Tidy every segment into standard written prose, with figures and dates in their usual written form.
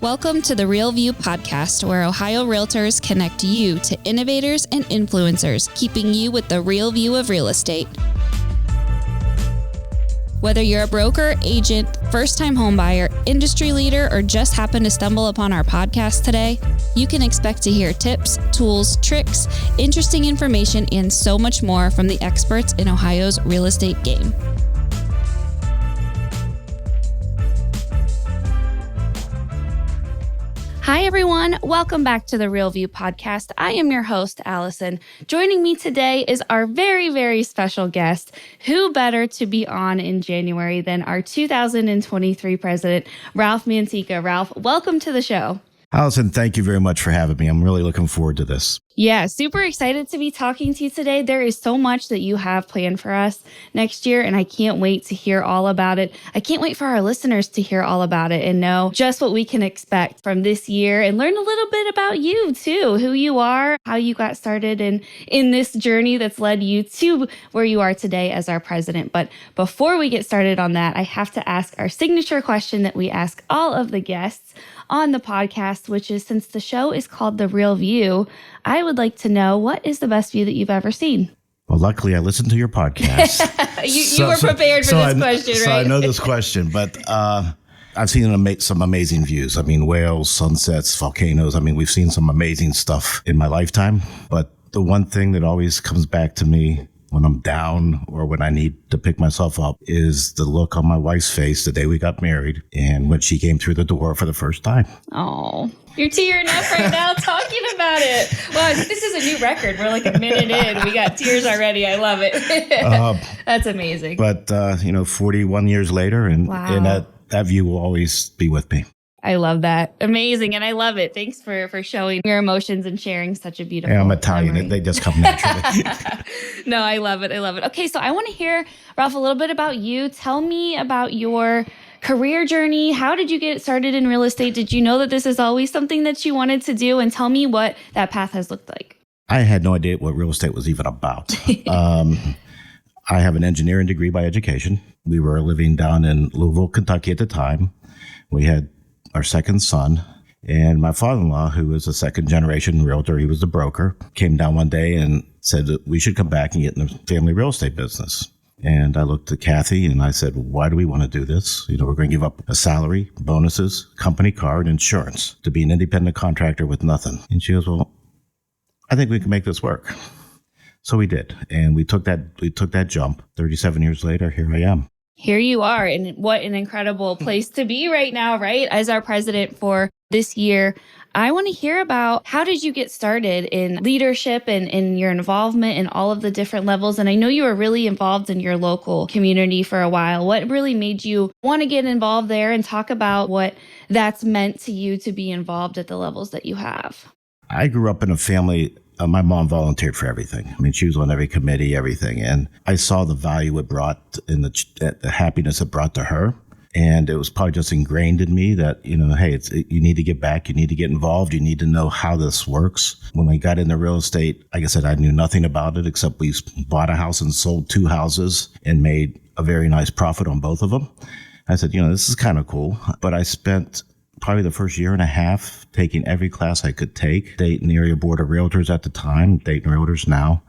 Welcome to the Real View podcast, where Ohio Realtors connect you to innovators and influencers, keeping you with the real view of real estate. Whether you're a broker, agent, first-time homebuyer, industry leader, or just happen to stumble upon our podcast today, you can expect to hear tips, tools, tricks, interesting information, and so much more from the experts in Ohio's real estate game. Hi, everyone. Welcome back to the Real View podcast. I am your host, Allison. Joining me today is our very, very special guest. Who better to be on in January than our 2023 president, Ralph Mantica. Ralph, welcome to the show. Allison, thank you very much for having me. I'm really looking forward to this. Yeah, super excited to be talking to you today. There is so much that you have planned for us next year, and I can't wait to hear all about it. I can't wait for our listeners to hear all about it and know just what we can expect from this year and learn a little bit about you too, who you are, how you got started in this journey that's led you to where you are today as our president. But before we get started on that, I have to ask our signature question that we ask all of the guests on the podcast, which is, since the show is called The Real View, I would like to know, what is the best view that you've ever seen? Well, luckily, I listened to your podcast. you were prepared for this question, right? So I know this question, but I've seen some amazing views. I mean, whales, sunsets, volcanoes. I mean, we've seen some amazing stuff in my lifetime. But the one thing that always comes back to me when I'm down or when I need to pick myself up is the look on my wife's face the day we got married and when she came through the door for the first time. Oh, you're tearing up right now talking about it. Well, this is a new record. We're like a minute in. We got tears already. I love it. That's amazing. But, 41 years later, and that view will always be with me. I love that. Amazing. And I love it. Thanks for showing your emotions and sharing such a beautiful I'm Italian. memory. They just come naturally. No, I love it. I love it. Okay, so I want to hear, Ralph, a little bit about you. Tell me about your career journey. How did you get started in real estate? Did you know that this is always something that you wanted to do? And tell me what that path has looked like. I had no idea what real estate was even about. I have an engineering degree by education. We were living down in Louisville, Kentucky at the time. We had our second son, and my father-in-law, who was a second-generation realtor, he was the broker, came down one day and said that we should come back and get in the family real estate business. And I looked at Kathy and I said, why do we want to do this? We're going to give up a salary, bonuses, company car, and insurance to be an independent contractor with nothing. And she goes, well, I think we can make this work. So we did. And we took that jump. 37 years later, here I am. Here you are, and what an incredible place to be right now, right? As our president for this year, I want to hear about, how did you get started in leadership and in your involvement in all of the different levels? And I know you were really involved in your local community for a while. What really made you want to get involved there, and talk about what that's meant to you to be involved at the levels that you have? I grew up in a family. My mom volunteered for everything. I mean, she was on every committee, everything. And I saw the value it brought and the happiness it brought to her. And it was probably just ingrained in me that, hey, you need to get back. You need to get involved. You need to know how this works. When I got into real estate, like I said, I knew nothing about it except we bought a house and sold 2 houses and made a very nice profit on both of them. I said, this is kind of cool. But I spent probably the first year and a half taking every class I could take. Dayton Area Board of Realtors at the time, Dayton Realtors now,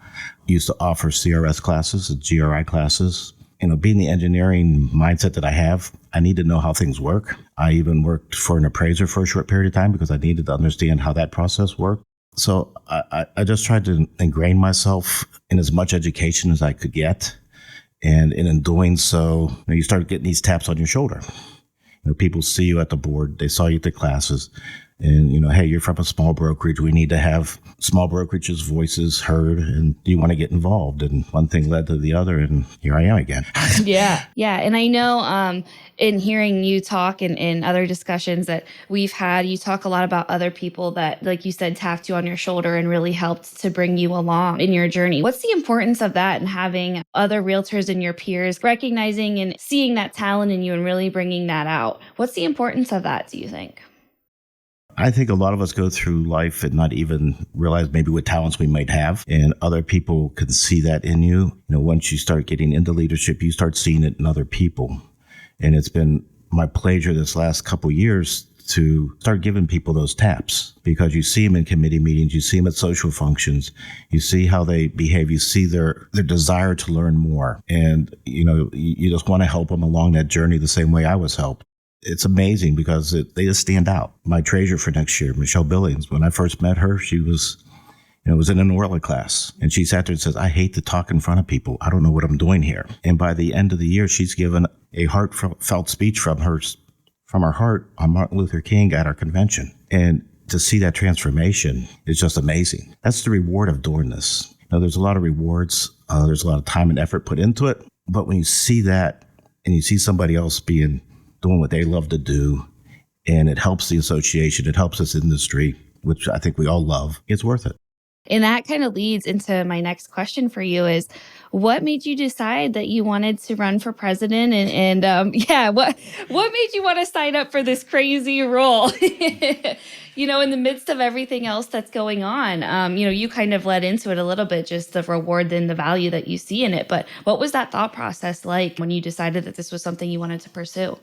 used to offer CRS classes, GRI classes. Being the engineering mindset that I have, I need to know how things work. I even worked for an appraiser for a short period of time because I needed to understand how that process worked. So I just tried to ingrain myself in as much education as I could get. And in doing so, you start getting these taps on your shoulder. People see you at the board. They saw you at the classes. And, hey, you're from a small brokerage. We need to have small brokerages' voices heard. And do you want to get involved? And one thing led to the other. And here I am again. Yeah. And I know in hearing you talk and in other discussions that we've had, you talk a lot about other people that, like you said, tapped you on your shoulder and really helped to bring you along in your journey. What's the importance of that, and having other realtors and your peers recognizing and seeing that talent in you and really bringing that out? What's the importance of that, do you think? I think a lot of us go through life and not even realize maybe what talents we might have, and other people can see that in you. Once you start getting into leadership, you start seeing it in other people. And it's been my pleasure this last couple of years to start giving people those taps, because you see them in committee meetings, you see them at social functions, you see how they behave, you see their desire to learn more. And, you just want to help them along that journey the same way I was helped. It's amazing because they just stand out. My treasurer for next year, Michelle Billings, when I first met her, she was was in an Inaugural class. And she sat there and says, I hate to talk in front of people. I don't know what I'm doing here. And by the end of the year, she's given a heartfelt speech from her heart on Martin Luther King at our convention. And to see that transformation is just amazing. That's the reward of doing this. There's a lot of rewards. There's a lot of time and effort put into it. But when you see that and you see somebody else doing what they love to do, and it helps the association, it helps this industry, which I think we all love, it's worth it. And that kind of leads into my next question for you is, what made you decide that you wanted to run for president? What made you want to sign up for this crazy role? In the midst of everything else that's going on, you kind of led into it a little bit, just the reward and the value that you see in it. But what was that thought process like when you decided that this was something you wanted to pursue?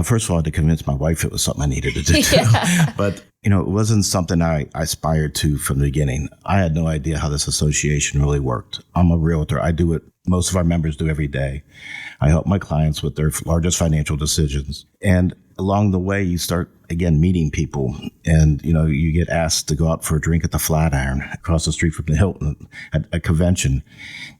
First of all, to convince my wife it was something I needed to do. Yeah. But, it wasn't something I aspired to from the beginning. I had no idea how this association really worked. I'm a realtor. I do what most of our members do every day. I help my clients with their largest financial decisions. And along the way, you start, again, meeting people. And, you get asked to go out for a drink at the Flatiron across the street from the Hilton at a convention.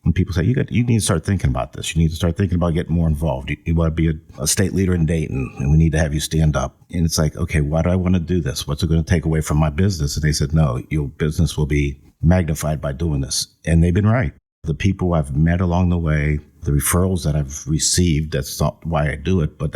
And people say, you need to start thinking about this. You need to start thinking about getting more involved. You want to be a state leader in Dayton, and we need to have you stand up. And it's like, okay, why do I want to do this? What's it going to take away from my business? And they said, no, your business will be magnified by doing this. And they've been right. The people I've met along the way, the referrals that I've received, that's not why I do it, but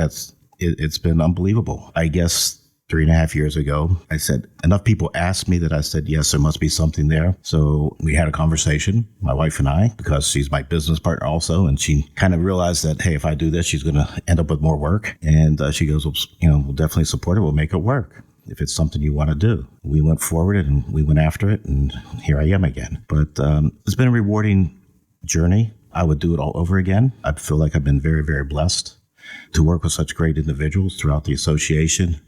it's been unbelievable. I guess 3.5 years ago, I said, enough people asked me that I said, yes, there must be something there. So we had a conversation, my wife and I, because she's my business partner also. And she kind of realized that, hey, if I do this, she's going to end up with more work. And she goes, well, we'll definitely support it. We'll make it work if it's something you want to do. We went forward and we went after it. And here I am again. But it's been a rewarding journey. I would do it all over again. I feel like I've been very, very blessed to work with such great individuals throughout the association,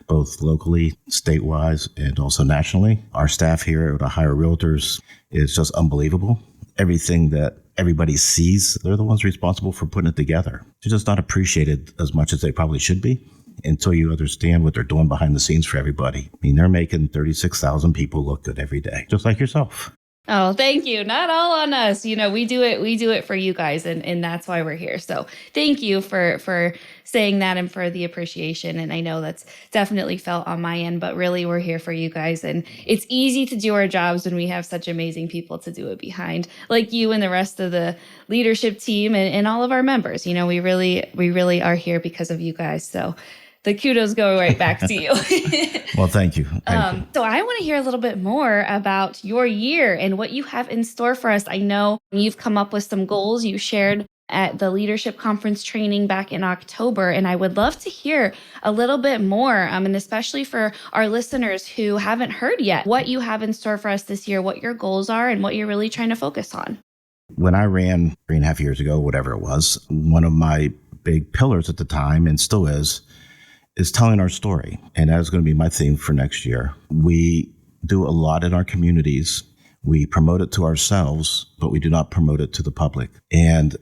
both locally, statewide, and also nationally. Our staff here at Ohio Realtors is just unbelievable. Everything that everybody sees, they're the ones responsible for putting it together. They're just not appreciated as much as they probably should be until you understand what they're doing behind the scenes for everybody. I mean, they're making 36,000 people look good every day, just like yourself. Oh, thank you. Not all on us. We do it for you guys, and that's why we're here. So thank you for saying that and for the appreciation. And I know that's definitely felt on my end, but really we're here for you guys. And it's easy to do our jobs when we have such amazing people to do it behind, like you and the rest of the leadership team and all of our members. We really are here because of you guys. So the kudos go right back to you. Well, thank you. Thank you. So I want to hear a little bit more about your year and what you have in store for us. I know you've come up with some goals you shared at the leadership conference training back in October, and I would love to hear a little bit more, and especially for our listeners who haven't heard yet, what you have in store for us this year, what your goals are, and what you're really trying to focus on. When I ran 3.5 years ago, whatever it was, one of my big pillars at the time, and still is telling our story. And that is going to be my theme for next year. We do a lot in our communities. We promote it to ourselves, but we do not promote it to the public. And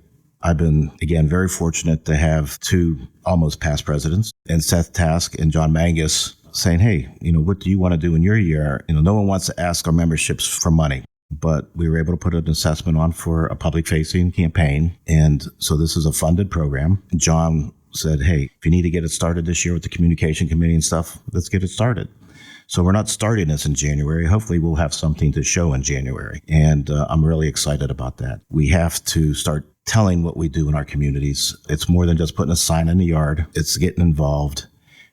I've been, again, very fortunate to have two almost past presidents, and Seth Task and John Mangus, saying, hey, what do you want to do in your year? No one wants to ask our memberships for money. But we were able to put an assessment on for a public-facing campaign. And so this is a funded program. John said, hey, if you need to get it started this year with the communication committee and stuff, let's get it started. So we're not starting this in January. Hopefully we'll have something to show in January. And I'm really excited about that. We have to start telling what we do in our communities. It's more than just putting a sign in the yard. It's getting involved.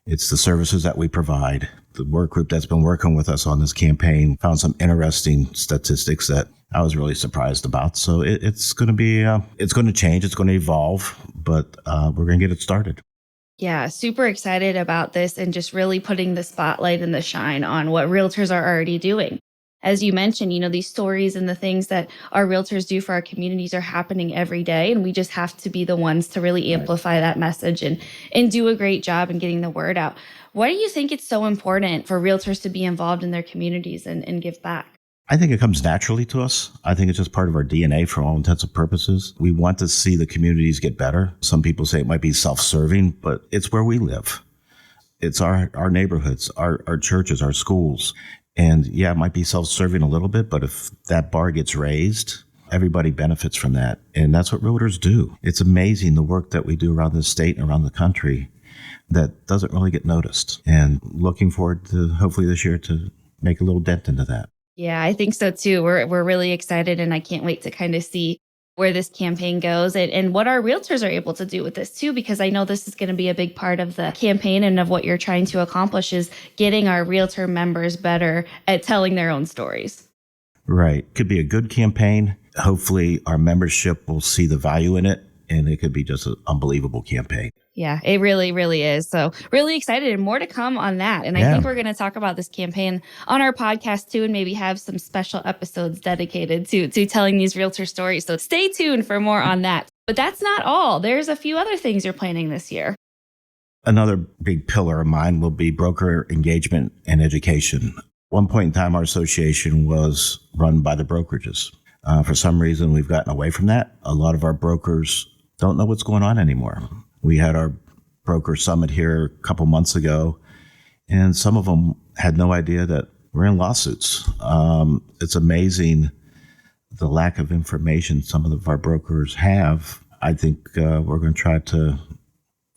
It's the services that we provide. The work group that's been working with us on this campaign found some interesting statistics that I was really surprised about. So it's going to be, it's going to change. It's going to evolve, but we're going to get it started. Yeah, super excited about this and just really putting the spotlight and the shine on what realtors are already doing. as you mentioned, these stories and the things that our realtors do for our communities are happening every day. And we just have to be the ones to really amplify that message and do a great job in getting the word out. Why do you think it's so important for realtors to be involved in their communities and give back? I think it comes naturally to us. I think it's just part of our DNA for all intents and purposes. We want to see the communities get better. Some people say it might be self-serving, but it's where we live. It's our neighborhoods, our churches, our schools. And yeah, it might be self-serving a little bit, but if that bar gets raised, everybody benefits from that. And that's what realtors do. It's amazing the work that we do around the state and around the country that doesn't really get noticed. And looking forward to hopefully this year to make a little dent into that. Yeah, I think so too. We're really excited, and I can't wait to kind of see where this campaign goes and what our realtors are able to do with this too, because I know this is going to be a big part of the campaign and of what you're trying to accomplish is getting our realtor members better at telling their own stories. Right. Could be a good campaign. Hopefully our membership will see the value in it, and it could be just an unbelievable campaign. Yeah, it really, really is. So really excited and more to come on that. And I think we're going to talk about this campaign on our podcast too, and maybe have some special episodes dedicated to telling these realtor stories. So stay tuned for more on that. But that's not all. There's a few other things you're planning this year. Another big pillar of mine will be broker engagement and education. One point in time, our association was run by the brokerages. For some reason, we've gotten away from that. A lot of our brokers don't know what's going on anymore. We had our broker summit here a couple months ago, and some of them had no idea that we're in lawsuits. It's amazing the lack of information some of our brokers have. I think we're going to try to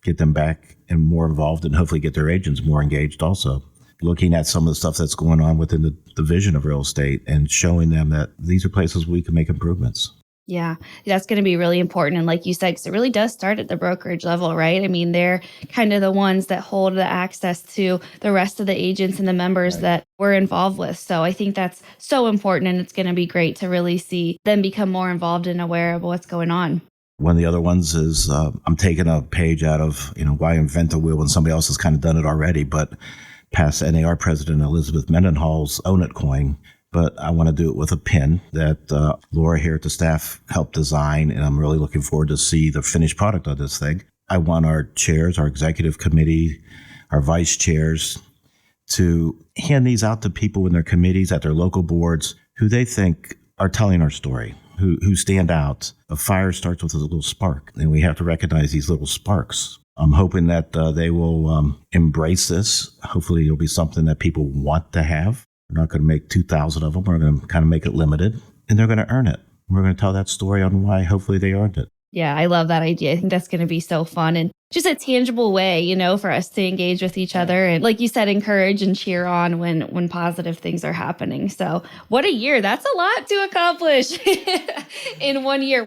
get them back and more involved and hopefully get their agents more engaged also. Looking at some of the stuff that's going on within the division of real estate and showing them that these are places we can make improvements. Yeah, that's going to be really important. And like you said, because it really does start at the brokerage level, right? I mean, they're kind of the ones that hold the access to the rest of the agents and the members that we're involved with. So I think that's so important. And it's going to be great to really see them become more involved and aware of what's going on. One of the other ones is I'm taking a page out of, why invent the wheel when somebody else has kind of done it already, but past NAR President Elizabeth Mendenhall's Own It coin. But I want to do it with a pin that Laura here at the staff helped design, and I'm really looking forward to see the finished product of this thing. I want our chairs, our executive committee, our vice chairs to hand these out to people in their committees at their local boards who they think are telling our story, who stand out. A fire starts with a little spark, and we have to recognize these little sparks. I'm hoping that they will embrace this. Hopefully it'll be something that people want to have. We're not going to make 2,000 of them. We're going to kind of make it limited, and they're going to earn it. We're going to tell that story on why hopefully they earned it. Yeah, I love that idea. I think that's going to be so fun and just a tangible way, for us to engage with each other. And like you said, encourage and cheer on when positive things are happening. So what a year. That's a lot to accomplish in 1 year.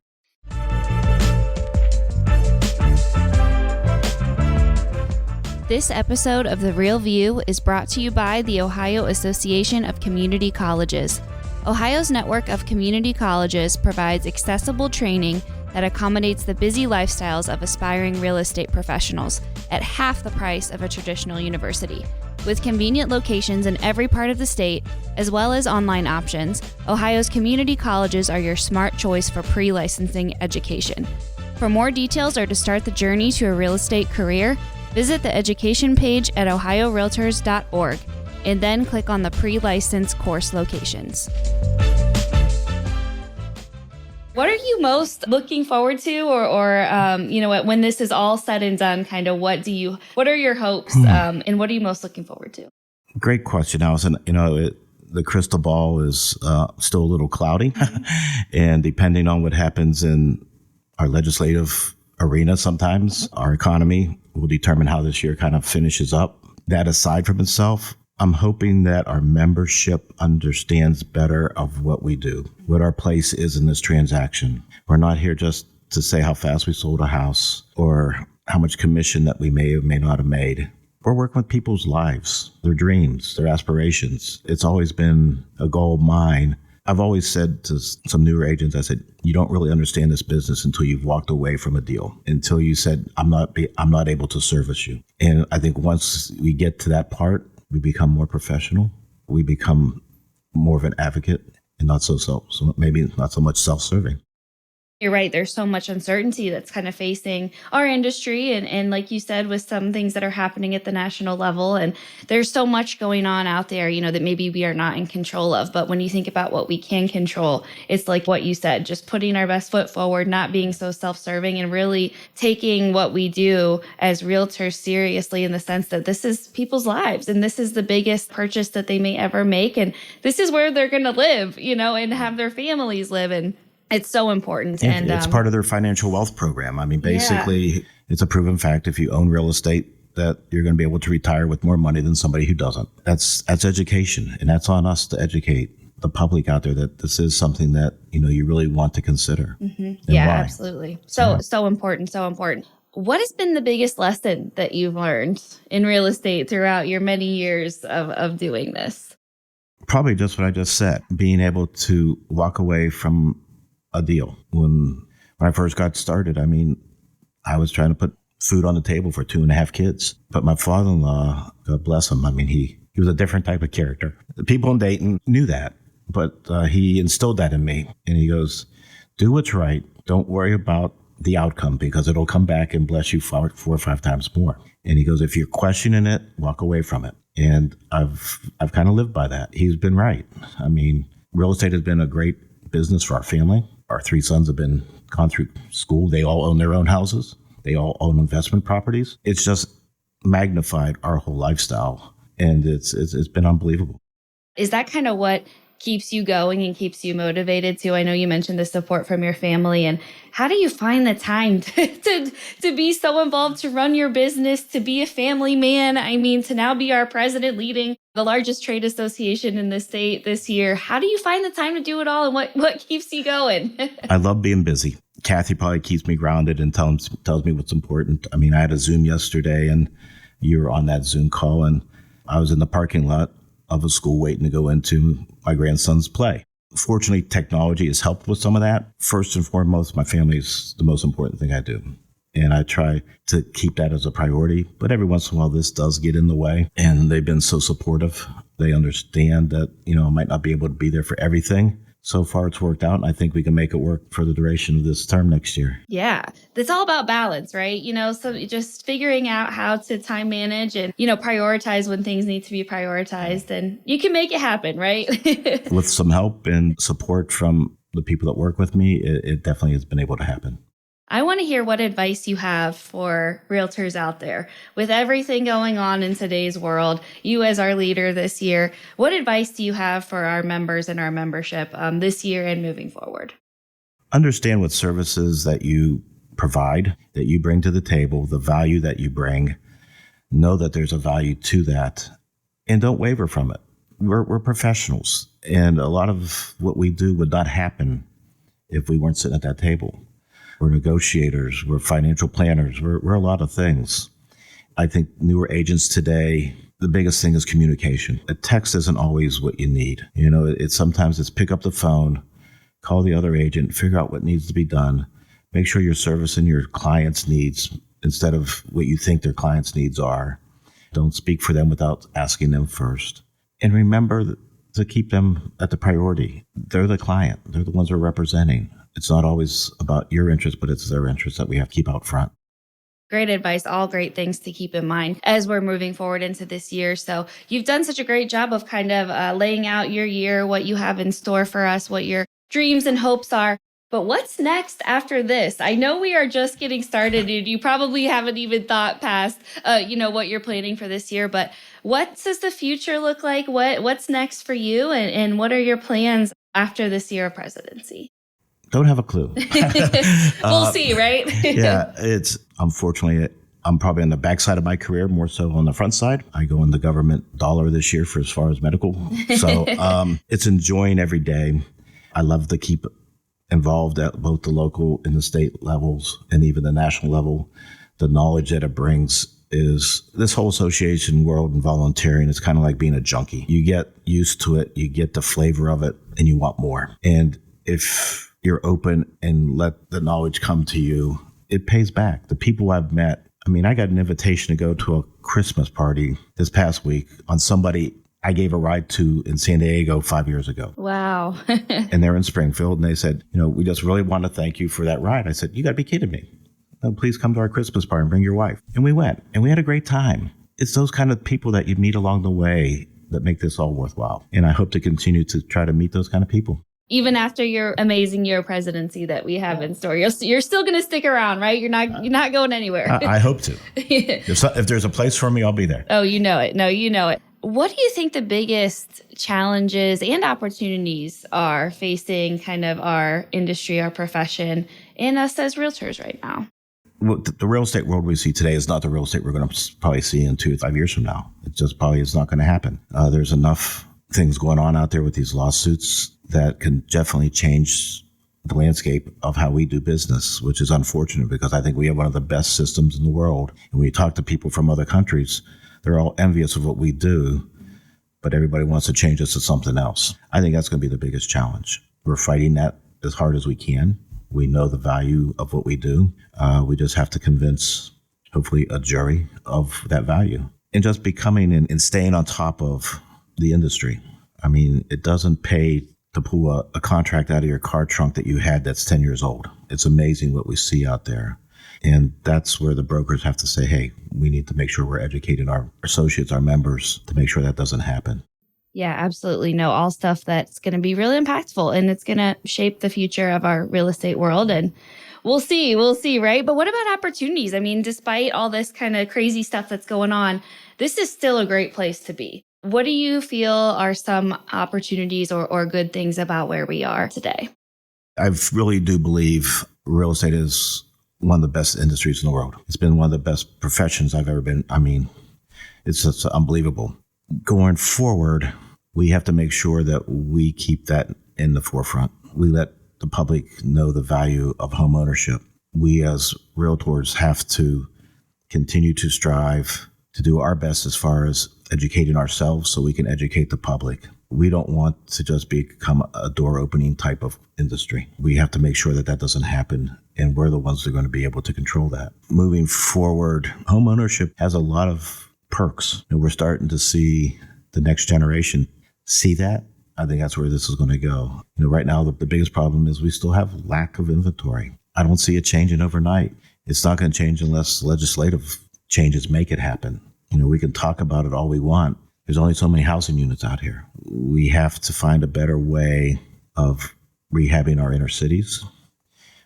This episode of The Real View is brought to you by the Ohio Association of Community Colleges. Ohio's network of community colleges provides accessible training that accommodates the busy lifestyles of aspiring real estate professionals at half the price of a traditional university. With convenient locations in every part of the state, as well as online options, Ohio's community colleges are your smart choice for pre-licensing education. For more details or to start the journey to a real estate career, visit the education page at ohiorealtors.org and then click on the pre-license course locations. What are you most looking forward to or when this is all said and done, kind of what are your hopes and what are you most looking forward to? Great question, Allison. The crystal ball is still a little cloudy and depending on what happens in our legislative arena, sometimes our economy will determine how this year kind of finishes up. That aside from itself, I'm hoping that our membership understands better of what we do, what our place is in this transaction. We're not here just to say how fast we sold a house or how much commission that we may or may not have made. We're working with people's lives, their dreams, their aspirations. It's always been a goal of mine. I've always said to some newer agents, I said, you don't really understand this business until you've walked away from a deal, until you said, I'm not able to service you. And I think once we get to that part, we become more professional. We become more of an advocate and not so maybe not so much self-serving. You're right. There's so much uncertainty that's kind of facing our industry. And like you said, with some things that are happening at the national level, and there's so much going on out there, that maybe we are not in control of. But when you think about what we can control, it's like what you said, just putting our best foot forward, not being so self-serving, and really taking what we do as realtors seriously, in the sense that this is people's lives and this is the biggest purchase that they may ever make. And this is where they're going to live, and have their families live. And it's so important. Yeah, and it's part of their financial wealth program. I mean, basically, It's a proven fact. If you own real estate, that you're going to be able to retire with more money than somebody who doesn't. That's education. And that's on us to educate the public out there that this is something that, you really want to consider. Mm-hmm. Yeah, why. Absolutely. So important. So important. What has been the biggest lesson that you've learned in real estate throughout your many years of doing this? Probably just what I just said, being able to walk away from a deal. When I first got started, I was trying to put food on the table for 2.5 kids. But my father-in-law, God bless him, he was a different type of character. The people in Dayton knew that, but he instilled that in me. And he goes, do what's right. Don't worry about the outcome, because it'll come back and bless you 4 or 5 times more. And he goes, if you're questioning it, walk away from it. And I've kind of lived by that. He's been right. Real estate has been a great business for our family. Our 3 sons have gone through school. They all own their own houses. They all own investment properties. It's just magnified our whole lifestyle, and it's been unbelievable. Is that kind of what keeps you going and keeps you motivated too? I know you mentioned the support from your family, and how do you find the time to be so involved, to run your business, to be a family man? To now be our president, leading the largest trade association in the state this year. How do you find the time to do it all, and what keeps you going? I love being busy. Kathy probably keeps me grounded and tells me what's important. I had a Zoom yesterday, and you were on that Zoom call, and I was in the parking lot of a school waiting to go into my grandson's play. Fortunately, technology has helped with some of that. First and foremost, my family is the most important thing I do. And I try to keep that as a priority. But every once in a while, this does get in the way. And they've been so supportive. They understand that, I might not be able to be there for everything. So far, it's worked out. And I think we can make it work for the duration of this term next year. Yeah. It's all about balance, right? So just figuring out how to time manage and, prioritize when things need to be prioritized, and you can make it happen, right? With some help and support from the people that work with me, it definitely has been able to happen. I want to hear what advice you have for realtors out there. With everything going on in today's world, you as our leader this year, what advice do you have for our members and our membership this year and moving forward? Understand what services that you provide, that you bring to the table, the value that you bring. Know that there's a value to that, and don't waver from it. We're professionals, and a lot of what we do would not happen if we weren't sitting at that table. We're negotiators, we're financial planners, we're a lot of things. I think newer agents today, the biggest thing is communication. A text isn't always what you need. Sometimes it's pick up the phone, call the other agent, figure out what needs to be done, make sure you're servicing your client's needs instead of what you think their client's needs are. Don't speak for them without asking them first. And remember to keep them at the priority. They're the client. They're the ones we're representing. It's not always about your interest, but it's their interest that we have to keep out front. Great advice. All great things to keep in mind as we're moving forward into this year. So you've done such a great job of kind of laying out your year, what you have in store for us, what your dreams and hopes are. But what's next after this? I know we are just getting started, and you probably haven't even thought past, what you're planning for this year. But what does the future look like? What's next for you, and what are your plans after this year of presidency? Don't have a clue. We'll see, right? Yeah, unfortunately, I'm probably on the backside of my career, more so on the front side. I go in the government dollar this year for as far as medical. So it's enjoying every day. I love to keep involved at both the local and the state levels and even the national level. The knowledge that it brings is this whole association world and volunteering is kind of like being a junkie. You get used to it, you get the flavor of it, and you want more. And if you're open and let the knowledge come to you, it pays back. The people I've met, I got an invitation to go to a Christmas party this past week on somebody I gave a ride to in San Diego 5 years ago. Wow. And they're in Springfield, and they said, we just really want to thank you for that ride. I said, you got to be kidding me. No, please come to our Christmas party and bring your wife. And we went, and we had a great time. It's those kind of people that you meet along the way that make this all worthwhile. And I hope to continue to try to meet those kind of people. Even after your amazing year of presidency that we have in store, you're still going to stick around, right? You're not going anywhere. I hope to. If there's a place for me, I'll be there. Oh, you know it. No, you know it. What do you think the biggest challenges and opportunities are facing kind of our industry, our profession, and us as realtors right now? Well, the real estate world we see today is not the real estate we're going to probably see in 2 to 5 years from now. It just probably is not going to happen. There's enough things going on out there with these lawsuits that can definitely change the landscape of how we do business, which is unfortunate because I think we have one of the best systems in the world. And when you talk to people from other countries, they're all envious of what we do, but everybody wants to change us to something else. I think that's going to be the biggest challenge. We're fighting that as hard as we can. We know the value of what we do. We just have to convince, hopefully, a jury of that value. And just becoming and staying on top of the industry. I mean, it doesn't pay to pull a contract out of your car trunk that you had that's 10 years old. It's amazing what we see out there. And that's where the brokers have to say, hey, we need to make sure we're educating our associates, our members, to make sure that doesn't happen. Yeah, absolutely. No, all stuff that's going to be really impactful, and it's going to shape the future of our real estate world. And we'll see, right? But what about opportunities? I mean, despite all this kind of crazy stuff that's going on, this is still a great place to be. What do you feel are some opportunities or good things about where we are today? I really do believe real estate is one of the best industries in the world. It's been one of the best professions I've ever been. I mean, it's just unbelievable. Going forward, we have to make sure that we keep that in the forefront. We let the public know the value of home ownership. We as realtors have to continue to strive to do our best as far as educating ourselves so we can educate the public. We don't want to just become a door opening type of industry. We have to make sure that that doesn't happen, and we're the ones that are going to be able to control that. Moving forward, home ownership has a lot of perks, and we're starting to see the next generation see that. I think that's where this is going to go. Right now, the biggest problem is we still have lack of inventory. I don't see it changing overnight. It's not going to change unless legislative changes make it happen. We can talk about it all we want. There's only so many housing units out here. We have to find a better way of rehabbing our inner cities.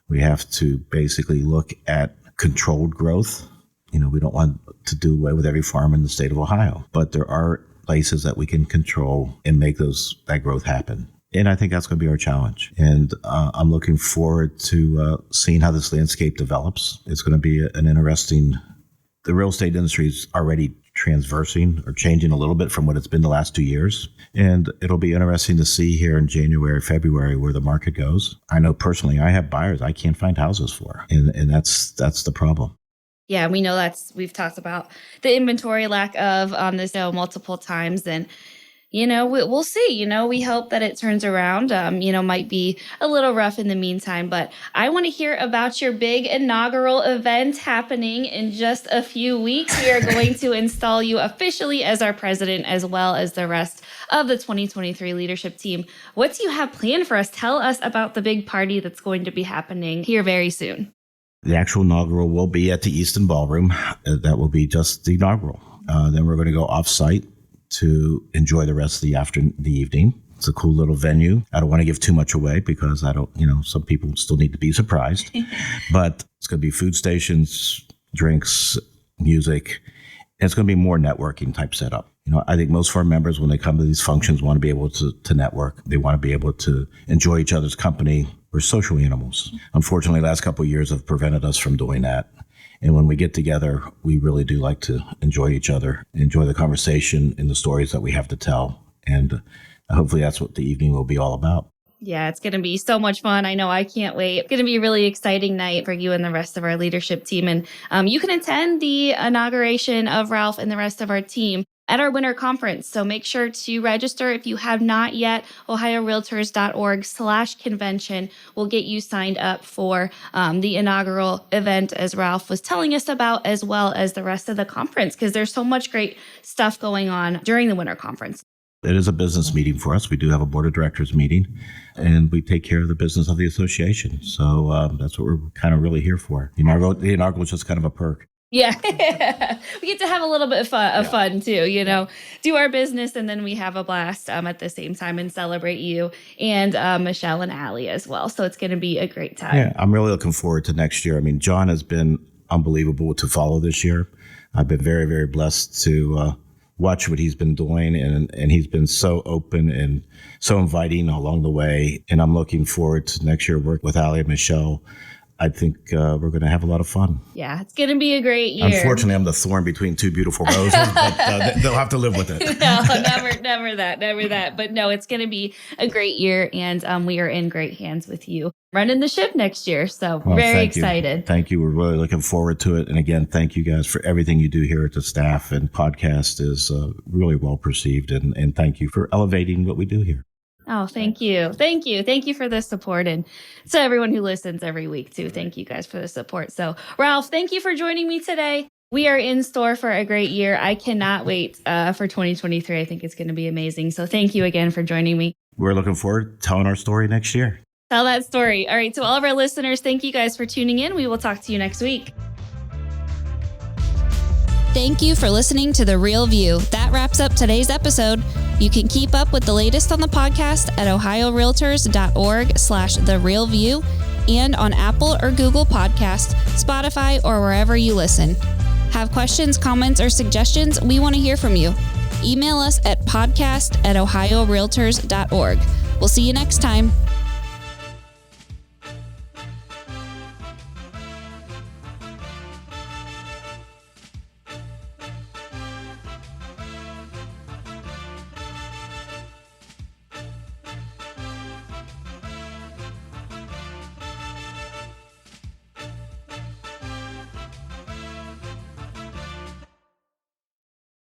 We have to basically look at controlled growth. We don't want to do away with every farm in the state of Ohio, but there are places that we can control and make that growth happen. And I think that's going to be our challenge. And I'm looking forward to seeing how this landscape develops. It's going to be an interesting. The real estate industry is already transversing or changing a little bit from what it's been the last 2 years. And it'll be interesting to see here in January, February, where the market goes. I know personally, I have buyers I can't find houses for. And that's the problem. Yeah, we know we've talked about the inventory lack of on this show multiple times. And, we'll see. We hope that it turns around. Might be a little rough in the meantime. But I want to hear about your big inaugural event happening in just a few weeks. We are going to install you officially as our president, as well as the rest of the 2023 leadership team. What do you have planned for us? Tell us about the big party that's going to be happening here very soon. The actual inaugural will be at the Easton Ballroom. That will be just the inaugural. Then we're going to go off-site to enjoy the rest of the evening. It's a cool little venue. I don't want to give too much away because some people still need to be surprised. But it's going to be food stations, drinks, music. And it's going to be more networking type setup. I think most of our members, when they come to these functions, want to be able to network. They want to be able to enjoy each other's company. We're social animals. Unfortunately, the last couple of years have prevented us from doing that. And when we get together, we really do like to enjoy each other, enjoy the conversation and the stories that we have to tell. And hopefully that's what the evening will be all about. Yeah, it's going to be so much fun. I know I can't wait. It's going to be a really exciting night for you and the rest of our leadership team. And you can attend the inauguration of Ralph and the rest of our team at our winter conference. So make sure to register if you have not yet. OhioRealtors.org/convention will get you signed up for the inaugural event, as Ralph was telling us about, as well as the rest of the conference, because there's so much great stuff going on during the winter conference. It is a business meeting for us. We do have a board of directors meeting, and we take care of the business of the association. So that's what we're kind of really here for. The inaugural is just kind of a perk. Yeah. We get to have a little bit of fun too, do our business, and then we have a blast at the same time and celebrate you and Michelle and Allie as well. So it's going to be a great time. Yeah, I'm really looking forward to next year. I mean, John has been unbelievable to follow this year. I've been very, very blessed to watch what he's been doing, and he's been so open and so inviting along the way. And I'm looking forward to next year work with Allie and Michelle. I think we're going to have a lot of fun. Yeah, it's going to be a great year. Unfortunately, I'm the thorn between two beautiful roses, but they'll have to live with it. No, never that. But no, it's going to be a great year, and we are in great hands with you running the ship next year. So very excited. Thank you. We're really looking forward to it. And again, thank you guys for everything you do here at the staff. And podcast is really well perceived. And thank you for elevating what we do here. Oh, thank you. Thank you for the support. And to everyone who listens every week too. Thank you guys for the support. So Ralph, thank you for joining me today. We are in store for a great year. I cannot wait for 2023. I think it's going to be amazing. So thank you again for joining me. We're looking forward to telling our story next year. Tell that story. All right. To all of our listeners, thank you guys for tuning in. We will talk to you next week. Thank you for listening to The Real View. That wraps up today's episode. You can keep up with the latest on the podcast at ohiorealtors.org/The Real View and on Apple or Google Podcasts, Spotify, or wherever you listen. Have questions, comments, or suggestions? We want to hear from you. Email us at podcast@ohiorealtors.org. We'll see you next time.